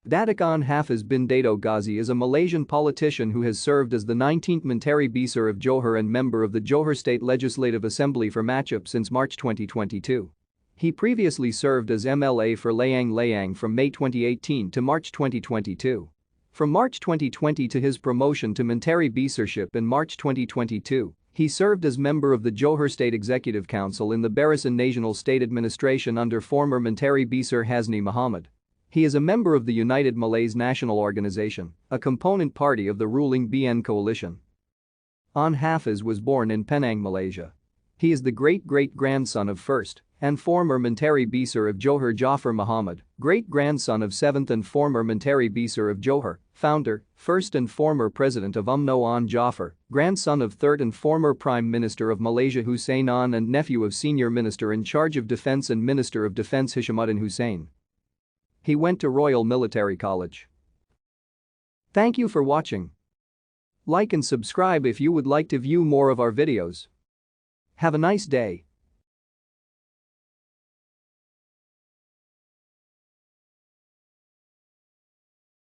Datuk Onn Hafiz bin Dato Ghazi is a Malaysian politician who has served as the 19th Menteri Besar of Johor and member of the Johor State Legislative Assembly for Machap since March 2022. He previously served as MLA for Layang-Layang from May 2018 to March 2022. From March 2020 to his promotion to Menteri Besarship in March 2022, he served as member of the Johor State Executive Council in the Barisan Nasional state administration under former Menteri Besar Hasni Mohammad. He is a member of the United Malays National Organisation, a component party of the ruling BN coalition. Onn Hafiz was born in Penang, Malaysia. He is the great-great-grandson of first and former Menteri Besar of Johor Jafar Mohammad, great-grandson of 7th and former Menteri Besar of Johor, founder, first and former president of UMNO Onn Jafar, grandson of 3rd and former Prime Minister of Malaysia Hussein Onn and nephew of Senior Minister in charge of Defence and Minister of Defence Hishamuddin Hussein. He went to Royal Military College. Thank you for watching. Like and subscribe if you would like to view more of our videos. Have a nice day.